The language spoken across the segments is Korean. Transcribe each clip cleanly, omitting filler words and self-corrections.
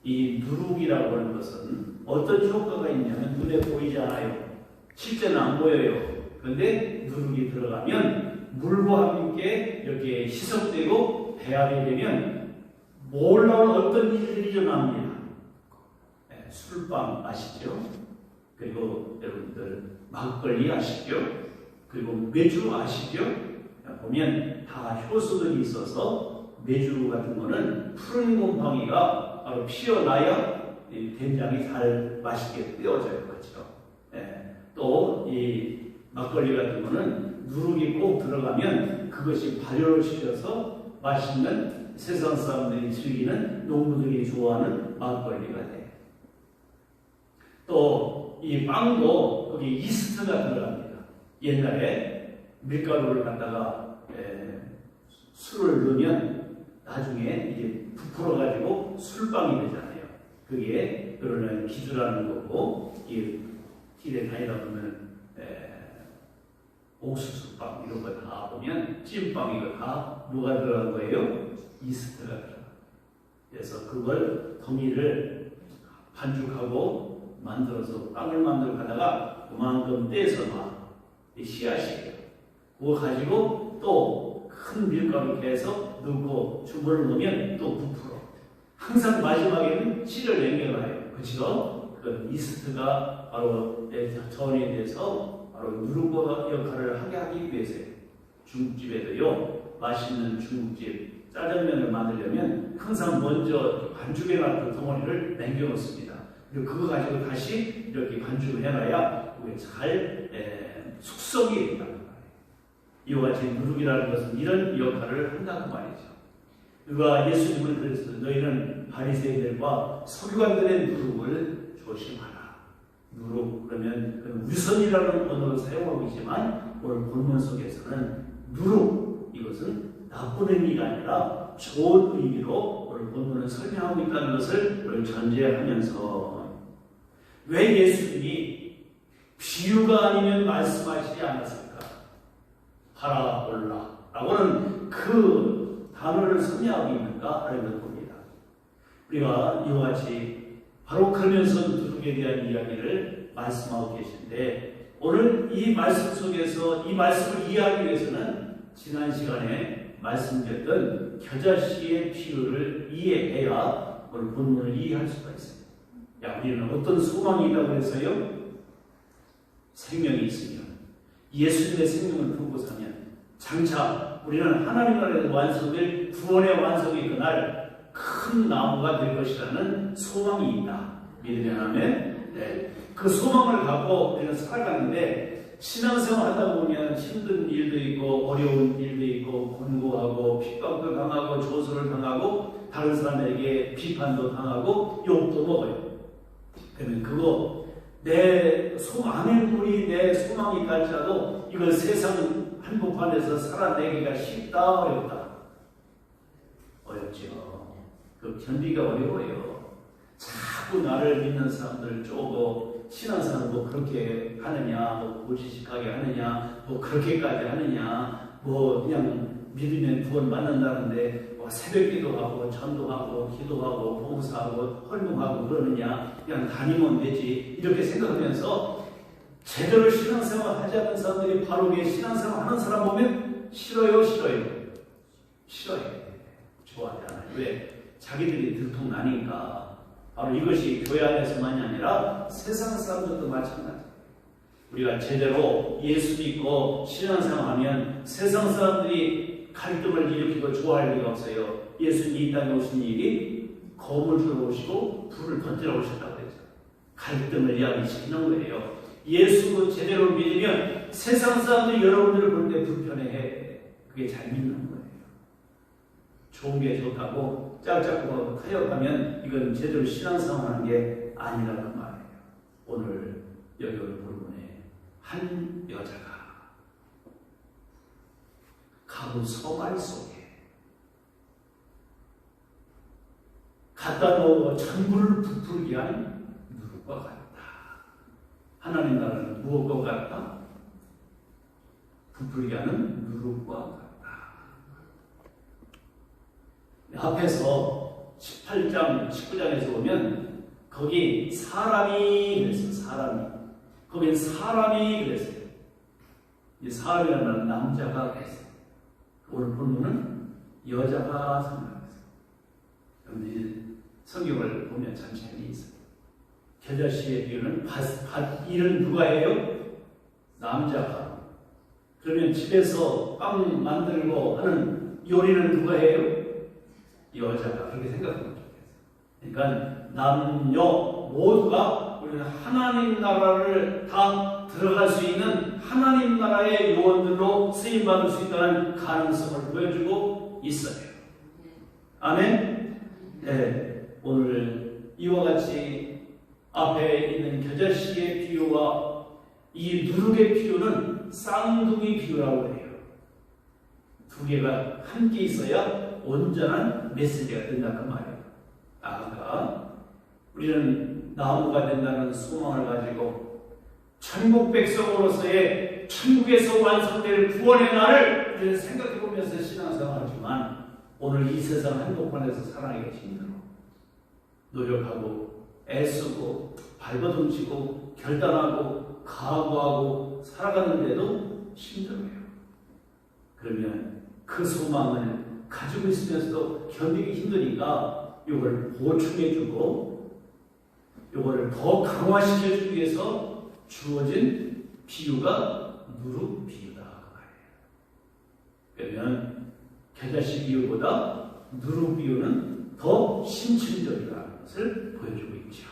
이 누룩이라고 하는 것은 어떤 효과가 있냐면 눈에 보이지 않아요. 실제는 안 보여요. 그런데 누룩이 들어가면 물과 함께 이렇게 희석되고 배합이 되면 몰라온 어떤 일들이 일어납니다. 네, 술빵 아시죠? 그리고 여러분들 막걸리 아시죠? 그리고 맥주 아시죠? 보면 다 효소들이 있어서 맥주 같은 거는 푸른 곰팡이가 바로 피어나야 된장이 잘 맛있게 떼어져요. 그렇죠? 네. 또 이 막걸리 같은 거는 누룩이 꼭 들어가면 그것이 발효를 시켜서 맛있는 세상 사람들이 즐기는 농부들이 좋아하는 막걸리가 돼요. 또 이 빵도 거기 이스트가 들어갑니다. 옛날에 밀가루를 갖다가 술을 넣으면 나중에 이게 부풀어가지고 술빵이 되잖아요. 그게 그러는 기주라는 거고, 이 길에 다니다 보면 옥수수빵 이런 거 다 보면 찐빵 이거 다 뭐가 들어간 거예요? 이스트가 들어가. 그래서 그걸 덩이를 반죽하고 만들어서 빵을 만들어 가다가 그만큼 떼서 놔. 씨앗이에요. 그거 가지고 또 큰 밀가루 해서 넣고 주물을 넣으면 또 부풀어. 항상 마지막에는 씨를 남겨놔요. 그렇죠? 그 이스트가 바로 전이 돼서 바로 누룩과 역할을 하게 하기 위해서요. 중국집에도요, 맛있는 중국집 짜장면을 만들려면 항상 먼저 반죽에 놨던 덩어리를 남겨놓습니다. 그리고 그거 가지고 다시 이렇게 반죽을 해놔야 그게 잘 숙성이 된다는 거예요. 이와 같이 누룩이라는 것은 이런 역할을 한다는 말이죠. 그가 예수님은 그랬어요. 너희는 바리새인들과 서기관들의 누룩을 조심하라. 누룩 그러면 위선이라는 언어를 사용하고 있지만 오늘 본문 속에서는 누룩 이것은 나쁜 의미가 아니라 좋은 의미로 오늘 본문을 설명하고 있다는 것을 오늘 전제하면서 왜 예수님이 비유가 아니면 말씀하시지 않았을까? 파라볼라 라고는 그 단어를 섭리하고 있는가 하는 걸 봅니다. 우리가 이와 같이 바로 그러면서 누룩에 대한 이야기를 말씀하고 계신데 오늘 이 말씀 속에서 이 말씀을 이해하기 위해서는 지난 시간에 말씀드렸던 겨자씨의 비유를 이해해야 오늘 본문을 이해할 수가 있습니다. 야, 우리는 어떤 소망이 있다고 해서요? 생명이 있으면 예수님의 생명을 품고 사면 장차 우리는 하나님 나라에서 완성될 구원의 완성이 그날 큰 나무가 될 것이라는 소망이 있다. 믿으면 하면 그 소망을 갖고 우리는 살아가는데 신앙생활 하다 보면 힘든 일도 있고 어려운 일도 있고 권고하고 핍박도 당하고 조소를 당하고 다른 사람에게 비판도 당하고 욕도 먹어요. 그러면 그거 내 아멘물이 내 소망이 있다 할지라도 이걸 세상 한복판에서 살아내기가 쉽다 어렵다? 어렵죠. 그 견디기가 어려워요. 자꾸 나를 믿는 사람들 쪼고 신앙생활 뭐 그렇게 하느냐, 뭐 고지식하게 하느냐, 뭐 그렇게까지 하느냐, 뭐 그냥 믿으면 구원 받는다는데 뭐 새벽기도 하고 전도하고 기도하고 봉사하고 헌금하고 그러느냐, 그냥 다니면 되지 이렇게 생각하면서 제대로 신앙생활 하지 않는 사람들이 바로 위에 신앙생활 하는 사람 보면 싫어요. 좋아하지 않아요. 왜? 자기들이 들통나니까. 바로 이것이 교회 안에서만이 아니라 세상 사람들도 마찬가지예요. 우리가 제대로 예수 믿고 신앙생활하면 세상 사람들이 갈등을 일으키고 좋아할 리가 없어요. 예수님이 이 땅에 오신 일이 검을 주러 오시고 불을 던지러 오셨다고 그랬죠. 갈등을 이야기시키는 거예요. 예수 제대로 믿으면 세상 사람들이 여러분들을 볼 때 불편해해. 그게 잘 믿는 거예요. 좋은 게 좋다고 짝짝고 타협하면 이건 제대로 신앙생활하는 게 아니라는 말이에요. 오늘 여기 본문에 한 여자가 가부 서말 속에 갖다 놓고 전부를 부풀게 한 누룩과 같다. 하나님 나라는 무엇과 같다? 부풀게 하는 누룩과 같다. 앞에서 18장, 19장에서 보면 거기 사람이 그랬어요. 사람이. 거긴 사람이 그랬어요. 이 사람이라는 말은 남자가 그랬어요. 오늘 본문은 여자가 생각했어요. 그런데 성경을 보면 참 재미있어요. 겨자씨의 비유는 일은 누가 해요? 남자가. 그러면 집에서 빵 만들고 하는 요리는 누가 해요? 여자가. 그렇게 생각하면 좋겠어요. 그러니까 남녀 모두가 우리는 하나님 나라를 다 들어갈 수 있는 하나님 나라의 요원들로 쓰임받을 수 있다는 가능성을 보여주고 있어요. 아멘? 네. 오늘 이와 같이 앞에 있는 겨자씨의 비유와 이 누룩의 비유는 쌍둥이 비유라고 해요. 두 개가 함께 있어야 온전한 메시지가 된다 그 말이에요. 아까 우리는 나무가 된다는 소망을 가지고 천국 백성으로서의 천국에서 완성될 구원의 날을 우리는 생각해 보면서 신앙생활하지만 오늘 이 세상 한복판에서 살아가기가 힘들어. 노력하고 애쓰고 발버둥치고 결단하고 각오하고 살아가는데도 힘들어요. 그러면 그 소망을 가지고 있으면서도 견디기 힘드니까 이걸 보충해주고 이거를 더 강화시켜주기 위해서 주어진 비유가 누룩 비유다 그 말이에요. 그러면 겨자씨 비유보다 누룩 비유는 더 신춘적이라는 것을 보여주고 있죠.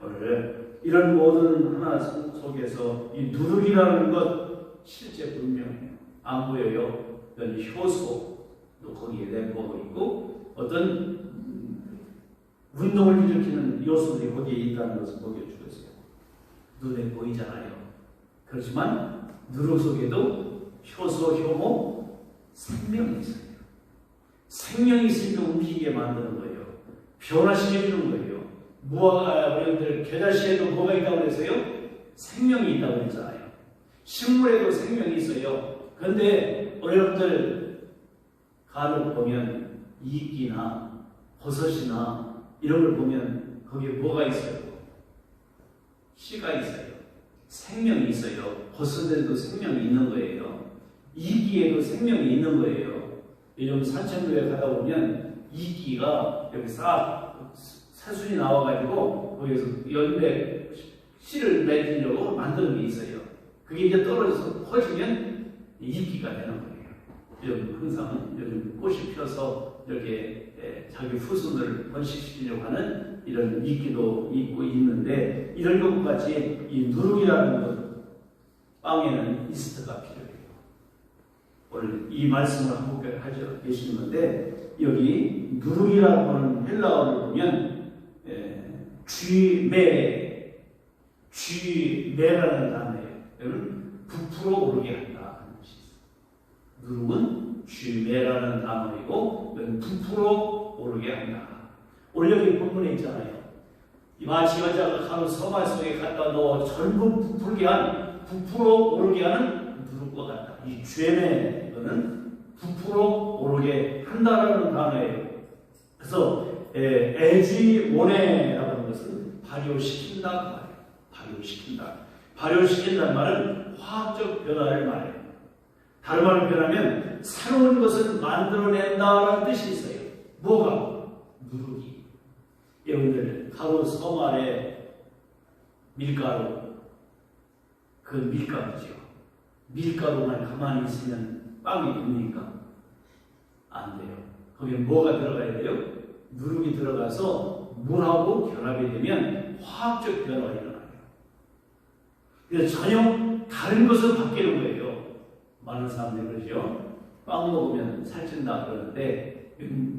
오늘 이런 모든 하나 속에서 이 누룩이라는 것 실제 분명해요. 안 보여요. 이건 효소도 거기에 내포하고 있고 어떤 운동을 일으키는 요소들이 거기에 있다는 것을 보여주고 있어요. 눈에 보이잖아요. 그렇지만 누룩 속에도 효소, 효모, 생명이 있어요. 생명이 있으니까 움직이게 만드는 거예요. 변화시켜주는 거예요. 우리들 겨자씨에도 뭐가 있다고 그랬어요? 생명이 있다고 그랬잖아요. 식물에도 생명이 있어요. 그런데 여러분들 간혹 보면 이끼나 버섯이나 이런 걸 보면 거기에 뭐가 있어요? 씨가 있어요. 생명이 있어요. 버섯에도 생명이 있는 거예요. 이끼에도 생명이 있는 거예요. 요즘 산책로에 가다 보면 이끼가 여기 사순이 나와가지고 거기에서 열매 씨를 맺으려고 만드는 게 있어요. 그게 이제 떨어져서 퍼지면 이끼가 되는 거예요. 요즘 꽃이 펴서 이렇게 자기 후손을 번식시키려고 하는 이런 이끼도 있고 있는데 이런 것과 같이 이 누룩이라는 것 빵에는 이스트가 필요해요. 오늘 이 말씀을 하고 계시는데 여기 누룩이라고 하는 헬라어를 보면 쥐매라는 단어예요. 여러분 부풀어 오르게 한다 하는 것이 있어요. 누룩은 쥐매라는 단어이고 부풀어 오르게 한다. 오늘 여기 본문에 있잖아요. 마치 여자가 가로 서말 속에 갖다 넣어 전부 부풀어 오르게 하는 누룩과 같다. 이 쥐매는 부풀어 오르게 한다라는 단어예요. 그래서 애쥐원해라고 하는 것은 발효시킨다 그 말이에요. 발효시킨다. 발효시킨다는 말은 화학적 변화를 말해요. 다른 말로 표현하면 새로운 것을 만들어낸다라는 뜻이 있어요. 뭐가? 누룩이. 여러분들 가로 섬 아래 밀가루 그 밀가루죠. 밀가루만 가만히 있으면 빵이 됩니까? 안 돼요. 거기에 뭐가 들어가야 돼요? 누룩이 들어가서 물하고 결합이 되면 화학적 변화가 일어나요. 그래서 전혀 다른 것으로 바뀌는 거예요. 많은 사람들이 그러죠. 빵 먹으면 살찐다 그러는데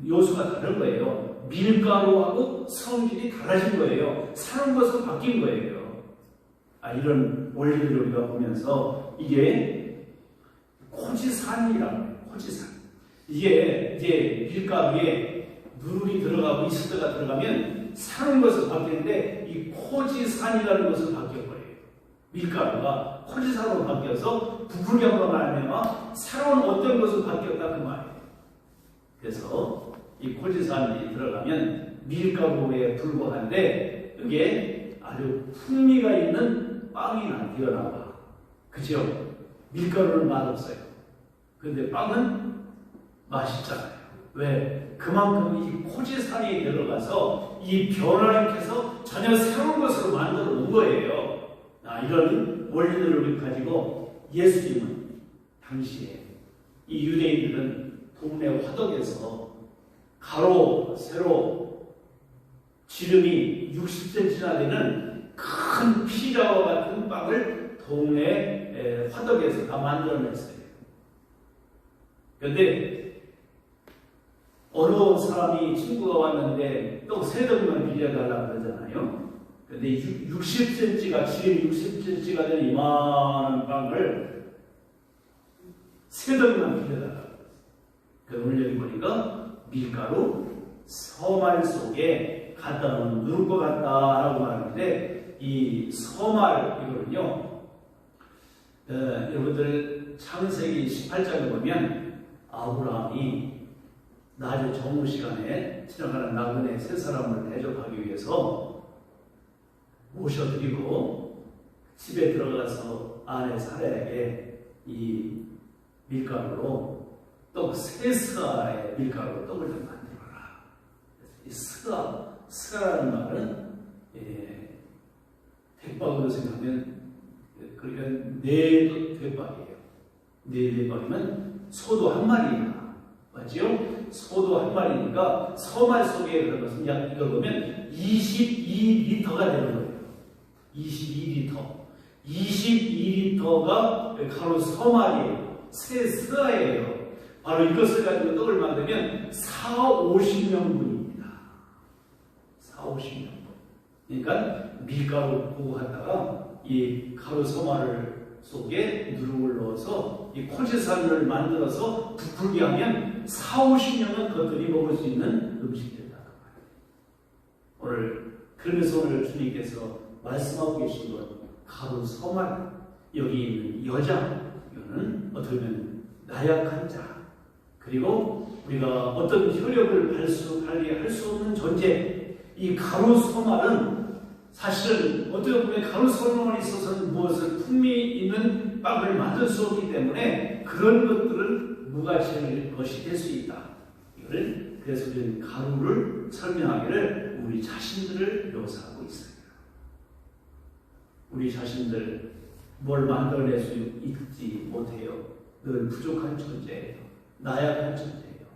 요소가 다른 거예요. 밀가루하고 성질이 달라진 거예요. 사는 것으로 바뀐 거예요. 이런 원리를 우리가 보면서 이게 코지산이라고 해요. 코지산. 이게 이제 밀가루에 누룩이 들어가고 이스트가 들어가면 사는 것으로 바뀌는데 이 코지산이라는 것으로 바뀌어버려요. 밀가루가 코지산으로 바뀌어서 부풀게 함으로 말미암아 새로운 어떤 것으로 바뀌었다 그 말이에요. 그래서 이 고지산이 들어가면 밀가루에 불과한데 이게 아주 풍미가 있는 빵이 되어나와. 그죠? 밀가루는 맛없어요. 근데 빵은 맛있잖아요. 왜? 그만큼 이 고지산이 들어가서 이 변화를 해서 전혀 새로운 것으로 만들어 놓은 거예요. 이런 원리들을 가지고 예수님은 당시에 이 유대인들은 동네 화덕에서 가로, 세로, 지름이 60cm나 되는 큰 피자와 같은 빵을 동네 화덕에서 다 만들어냈어요. 그런데 어느 사람이 친구가 왔는데 또 세 덩만 빌려달라고 그러잖아요. 근데 60cm가, 지름 60cm가 되는 이만한 빵을 세 덩만 빌려달라고. 오늘 여기 보니까 밀가루 서말 속에 갖다 놓은 누를 것 같다라고 하는데, 이 서말 이거는요, 여러분들 창세기 18장에 보면 아브라함이 낮에 정오 시간에 지나가는 나그네 세 사람을 대접하기 위해서 모셔드리고 집에 들어가서 아내 사라에게 이 밀가루로 떡 세 스가의 밀가루로 떡을 좀 만들어라. 이 스가라는 말은 대박으로 생각하면 그러니까 네 대박이에요. 네 대박이면 소도 한 마리나 맞죠? 소도 한 마리니까 서말 속에 그런 것은 약 이걸 보면 22리터가 되는 거예요. 22리터. 22리터가 가로 서말이에요. 세 스가예요. 바로 이것을 가지고 떡을 만들면 40~50명분입니다. 40~50명분. 그러니까 밀가루 보고 갔다가 이 가루 서말 속에 누룩을 넣어서 이 코지산을 만들어서 부풀게 하면 40~50명은 그것들이 먹을 수 있는 음식들이다. 오늘 그러면서 오늘 주님께서 말씀하고 계신 것, 가루 서말, 여기 있는 여자, 이거는 어떻게 보면 나약한 자, 그리고 우리가 어떤 효력을 발휘할 수 없는 존재, 이 가루 서말은 사실은 어떻게 보면 가루 서말이 있어서는 무엇을 풍미 있는 빵을 만들 수 없기 때문에 그런 것들은 무가치할 것이 될 수 있다. 이걸 그래서 우리는 가루를 설명하기를 우리 자신들을 묘사하고 있어요. 우리 자신들 뭘 만들어낼 수 있지 못해요. 늘 부족한 존재예요. 나약한 존재예요.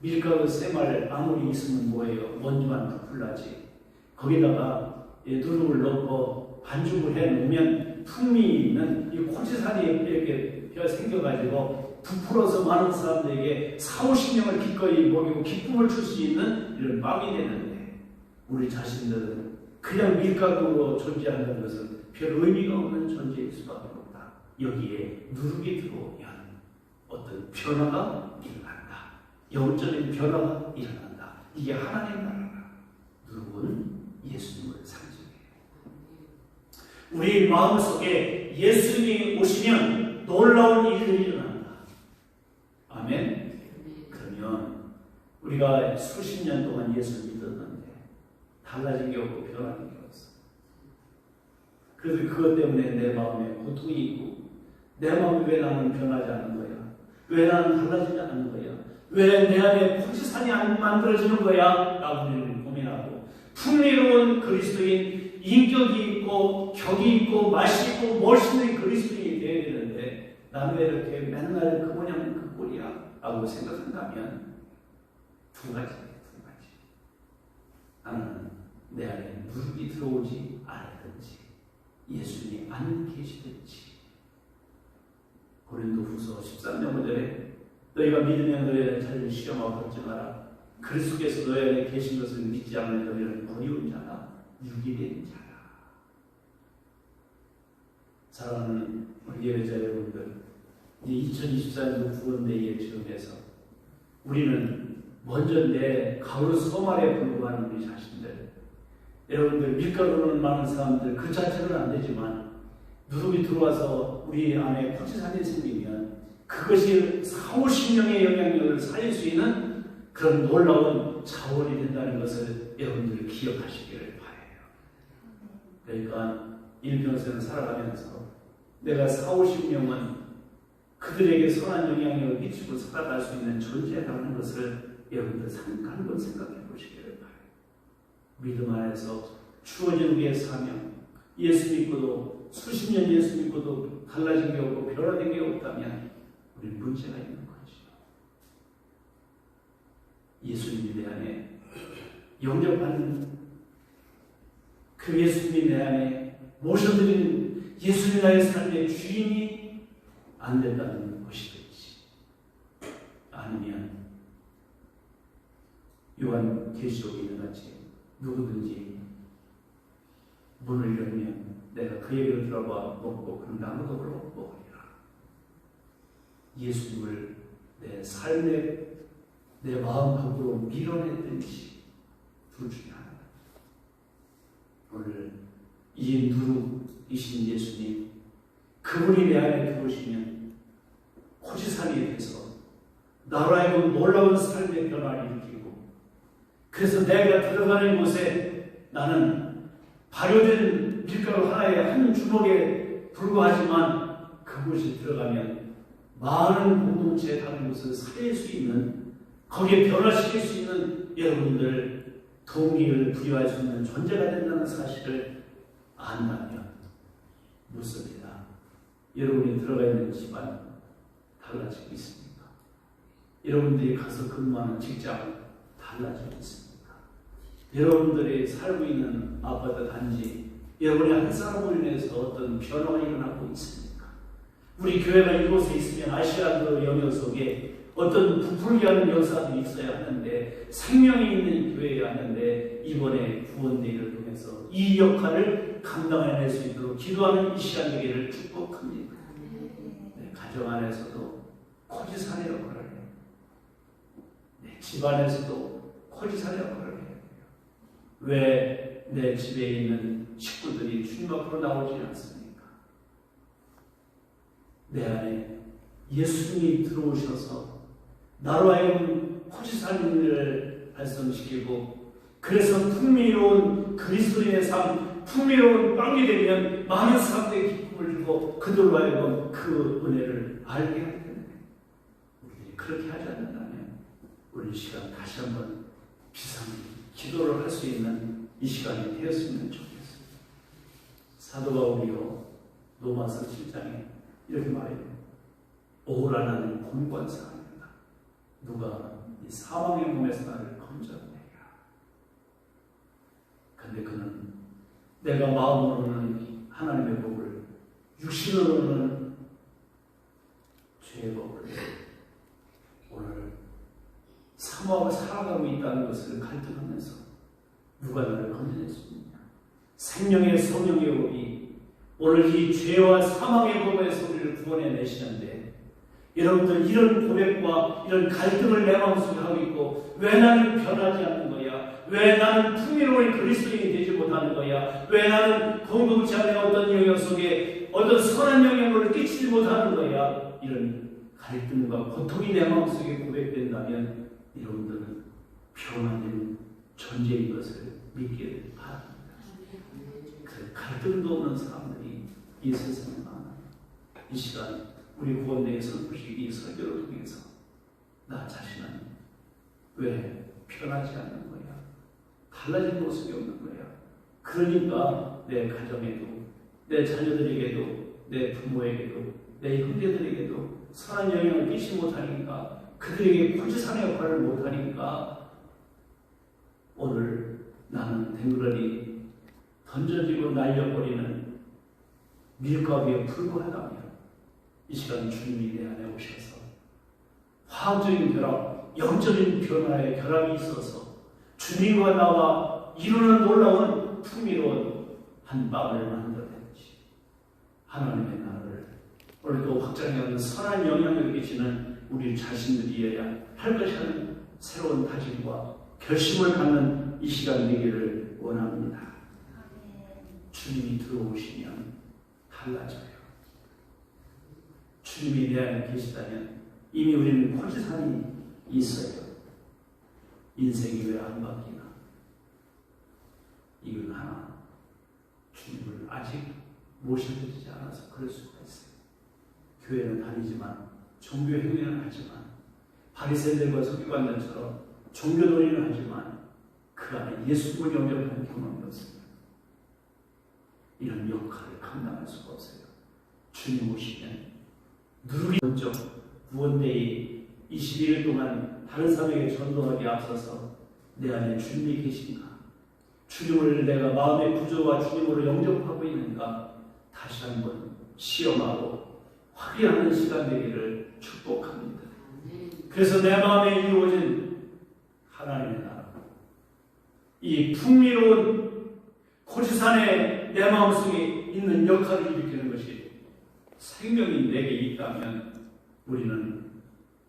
밀가루 세말 아무리 있으면 뭐예요? 먼지만 부풀나지. 거기다가 누룩을 넣고 반죽을 해놓으면 풍미 있는 이 고지산이 이렇게 생겨가지고 부풀어서 많은 사람들에게 40~50명을 기꺼이 먹이고 기쁨을 줄 수 있는 이런 빵이 되는데, 우리 자신들은 그냥 밀가루로 존재한다는 것은 별 의미가 없는 존재일 수밖에 없다. 여기에 누룩이 들어오면 어떤 변화가 일어난다. 영적인 변화가 일어난다. 이게 하나님 나라다. 누룩은 예수님을 상징해요. 우리 마음속에 예수님이 오시면 놀라운 일들이 일어난다. 아멘. 그러면 우리가 수십 년 동안 예수를 믿었는데 달라진 게 없고 변화된 게 없어. 그래서 그것 때문에 내 마음에 고통이 있고, 내 마음이 왜 나는 변하지 않는 거야? 왜 나는 달라지지 않는 거야? 왜 내 안에 고지산이 안 만들어지는 거야? 라고 우리는 고민하고, 풍미로운 그리스도인, 인격이 있고 격이 있고 맛이 있고 멋있는 그리스도인이 되어야 되는데 나는 왜 이렇게 맨날 그 모양 그 꼴이야? 라고 생각한다면 두 가지. 나는 내 안에 누룩이 들어오지 않았든지 예수님이 안 계시든지. 고린도후서 13장 5절에 너희가 믿으면 너희 안에 자리를 시험하고 걱정하라. 그리스도께서 너희 안에 계신 것을 믿지 않는 너희는 버리운 자라, 유기된 자라. 사랑하는 우리 예배자 여러분들, 2024년도 구원대회에 지원해서 우리는 먼저 내 가루 서말에 불과한 우리 자신들, 여러분들 밀가루는 많은 사람들 그 자체는 안 되지만 누룩이 들어와서 우리 안에 고지산이 생기면 그것이 40~50명의 영향력을 살릴 수 있는 그런 놀라운 자원이 된다는 것을 여러분들이 기억하시기를 바라요. 그러니까 일평생 살아가면서 내가 40-50명은 그들에게 선한 영향력을 미치고 살아갈 수 있는 존재라는 것을 여러분들 한번 생각해 보시기를 바라요. 믿음 안에서 주어진 우리의 사명, 예수 믿고도 수십 년 예수 믿고도 달라진 게 없고 변화된 게 없다면 우리는 문제가 있는 거죠. 예수님이 내 안에 영접하는 그 예수님이 내 안에 모셔드리는 예수님 나의 삶의 주인이 안 된다는 것이겠지. 아니면 요한계시록에 있는 같이 누구든지 문을 열면 내가 그 얘기를 들어봐 먹고 그런 나무도 먹으리라. 예수님을 내 삶의 내 마음 밖으로 밀어냈든지 둘 중에 하나. 오늘 이 누룩이신 예수님, 그분이 내 안에 들어오시면 호지산이 돼서 나로 하여금 놀라운 삶의 변화를 일으키고, 그래서 내가 들어가는 곳에 나는 발효된 밀가루 하나의 한 주먹에 불과하지만 그곳에 들어가면 많은 공동체에 다른 곳을 살릴 수 있는, 거기에 변화시킬 수 있는 여러분들 동기를 부여할 수 있는 존재가 된다는 사실을 안다면 묻습니다. 여러분이 들어가 있는 집안 달라지고 있습니까? 여러분들이 가서 근무하는 직장 달라지고 있습니까? 여러분들이 살고 있는 아파트 단지 여러분의 한 사람으로 인해서 어떤 변화가 일어나고 있습니까? 우리 교회가 이곳에 있으면 아시아도 영역 속에 어떤 부풀게 하는 역사도 있어야 하는데, 생명이 있는 교회여야 하는데, 이번에 구원대회를 통해서 이 역할을 감당해낼 수 있도록 기도하는 이 시간 되기를 축복합니다. 네, 가정 안에서도 코지산의 역할을 해요. 네, 집안에서도 코지산의 역할을 해요. 왜 내 집에 있는 식구들이 주님 앞으로 나오지 않습니까? 내 안에 예수님이 들어오셔서 나로 하여금 코지산을 발성시키고, 그래서 풍미로운 그리스도인의 삶, 풍미로운 빵이 되면 많은 사람들에게 기쁨을 주고 그들로 하여금 그 은혜를 알게 하게 되는 거예요. 우리들이 그렇게 하지 않는다면 우리 시간 다시 한번 비상 기도를 할 수 있는 이 시간이 되었으면 좋겠습니다. 사도 바울이요 로마서 7장에 이렇게 말해요. 오라 나는 공고한 사람이다. 누가 이 사망의 몸에서 나를 건져내리라. 근데 그는 내가 마음으로는 하나님의 법을, 육신으로는 죄의 법을 오늘 사모하고 살아가고 있다는 것을 갈등하면서 누가 나를 건져낼 수 있느냐. 생명의 성령의 법이 오늘 이 죄와 사망의 법에서 우리를 구원해 내시는데, 여러분들 이런 고백과 이런 갈등을 내 마음속에 하고 있고, 왜 나는 변하지 않는 거야? 왜 나는 풍요로운 그리스도인이 되지 못하는 거야? 왜 나는 공동체 안에 어떤 영역 속에 어떤 선한 영향을 끼치지 못하는 거야? 이런 갈등과 고통이 내 마음속에 고백된다면 여러분들은 변화된 존재인 것을 믿기를 바랍니다. 그 갈등도 없는 사람들이 이 세상에 많아요. 이 시간 우리 구원대회 선포식 이 설교를 통해서 나 자신은 왜 변하지 않는 거야? 달라진 모습이 없는 거야. 그러니까 내 가정에도, 내 자녀들에게도, 내 부모에게도, 내 형제들에게도 선한 영향을 끼치지 못하니까, 그들에게 코지산의 역할을 못하니까 오늘 나는 댕그러니 던져지고 날려버리는 밀가루에 불과하다면 이 시간 주님이 내 안에 오셔서 화학적인 결합, 영적인 변화의 결합이 있어서 주님과 나와 이루는 놀라운 풍미로운 한 빵을 만들어내지, 하나님의 나라를 오늘도 확장하는 선한 영향력을 끼치는 우리 자신들이어야 할 것이라는 새로운 다짐과 결심을 갖는 이 시간 되기를 원합니다. 주님이 들어오시면 달라져요. 주님이 내 안에 계시다면 이미 우리는 코지산이 있어요. 인생이 왜 안 바뀌나? 이건 하나, 주님을 아직 모셔드리지 않아서 그럴 수가 있어요. 교회는 다니지만 종교 행위는 하지만 바리새인들과 서기관들처럼 종교놀이는 하지만 그 안에 예수님을 영접하는 경험이 없습니다. 이런 역할을 감당할 수가 없어요. 주님 오시면 누르기 먼저 구원데이 21일 동안 다른 사람에게 전도하기 앞서서 내 안에 주님이 계신가? 주님을 내가 마음의 구조와 주님으로 영접하고 있는가? 다시 한번 시험하고 확인하는 시간 되기를 축복합니다. 그래서 내 마음에 이루어진 하나님의 나라, 이 풍미로운 고지산에 내 마음속에 있는 역할을 일으키는 것이 생명이 내게 있다면 우리는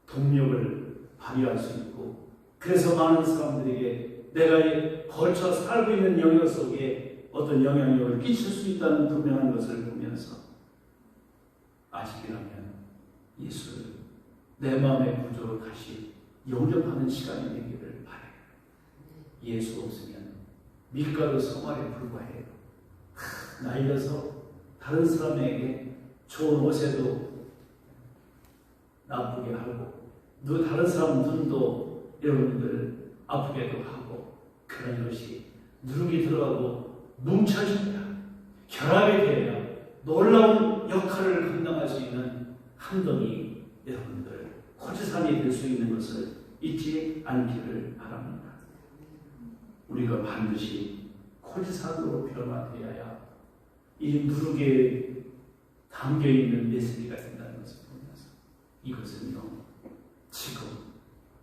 동력을 발휘할 수 있고, 그래서 많은 사람들에게 내가 걸쳐 살고 있는 영역 속에 어떤 영향력을 끼칠 수 있다는 분명한 것을 보면서 아직이라면 예수를 내 마음의 구조로 다시 영접하는 시간이 되기를 바라요. 예수 없으면 밀가루 성화에 불과해요. 나이 들어서 다른 사람에게 좋은 옷에도 나쁘게 하고, 다른 사람 눈도 여러분들 아프게도 하고, 그런 것이 누룩이 들어가고 뭉쳐집니다. 결합이 되어야 놀라운 역할을 감당할 수 있는 함정이 여러분들 고지산이 될 수 있는 것을 잊지 않기를 바랍니다. 우리가 반드시 고지산으로 변화되어야 이 누룩에 담겨있는 메시지가 된다는 것을 보면서 이것은요,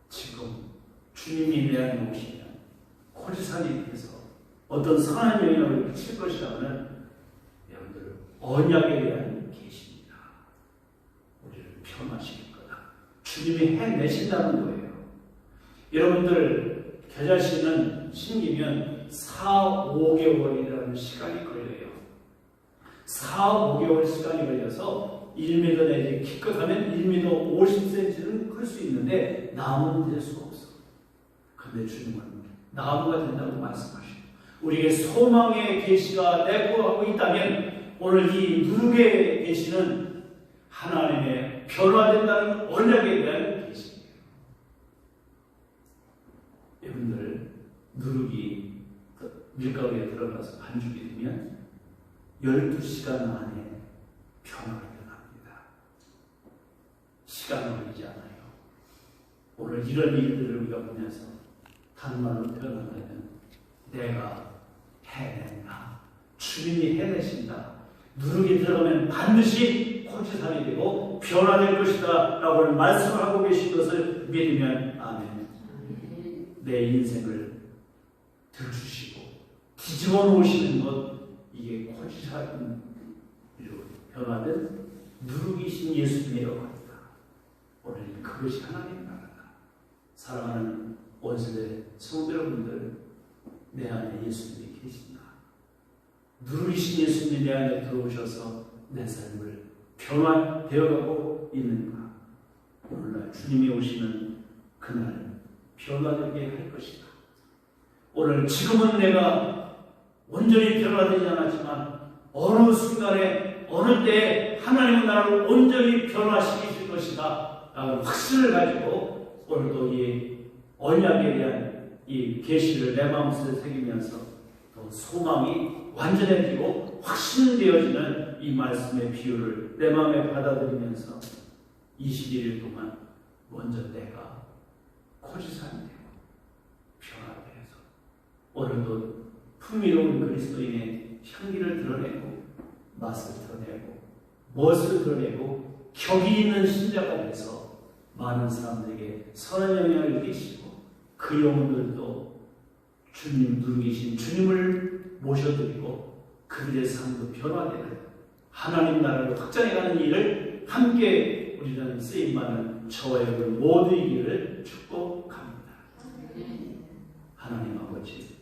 지금 주님이 내 안에 오시면 고지산이 돼서 어떤 선한 영향을 끼칠 것이라는 여러분들 언약에 대한 계시입니다. 우리를 변화시킬 거다. 주님이 해내신다는 거예요. 여러분들 겨자씨는 심기면 4, 5개월이라는 시간이 걸려요. 4, 5개월 시간이 걸려서 1m 내지 기껏하면 1m 50cm는 클 수 있는데 나무는 될 수가 없어. 그런데 주님은 나무가 된다고 말씀하시고, 우리에게 소망의 계시가 내포하고 있다면 오늘 이 누룩의 계시는 하나님의 변화된다는 언약에 대한 계시예요. 여러분들 누룩이 밀가루에 들어가서 반죽이 되면 12시간 안에 변화가 일어납니다. 시간을 걸리지 않아요. 오늘 이런 일들을 우리가 보면서 단말로 표현하면 내가 해낸다. 주님이 해내신다. 누룩이 들어가면 반드시 고지산이 되고 변화될 것이다 라고 말씀을 하고 계신 것을 믿으면 아멘. 내 인생을 들추시고 뒤집어 놓으시는 것, 이게 고지산으로 변화된 누룩이신 예수님이라고 합니다. 오늘 그것이 하나님의 나라다. 사랑하는 원수의 성도 여러분들, 내 안에 예수님이 계신가? 누룩이신 예수님이 내 안에 들어오셔서 내 삶을 변화되어가고 있는가? 오늘날 주님이 오시는 그날 변화되게 할 것이다. 오늘 지금은 내가 온전히 변화되지 않았지만 어느 순간에 어느 때에 하나님은 나를 온전히 변화시키실 것이다 라는 확신을 가지고 오늘도 이 언약에 대한 이 계시를 내 마음속에 새기면서 또 소망이 완전해지고 확신되어지는 이 말씀의 비유를 내 마음에 받아들이면서 21일 동안 먼저 내가 고지산이 되고 변화되어서 오늘도 풍미로운 그리스도인의 향기를 드러내고 맛을 드러내고 멋을 드러내고 격이 있는 신자가 돼서 많은 사람들에게 선한 영향을 끼치고 그 영혼들도 주님 누르기신 주님을 모셔드리고 그들의 삶도 변화되는 하나님 나라를 확장해가는 일을 함께 우리는 쓰임받는 저와 여러분 모두이기를 축복합니다. 하나님 아버지,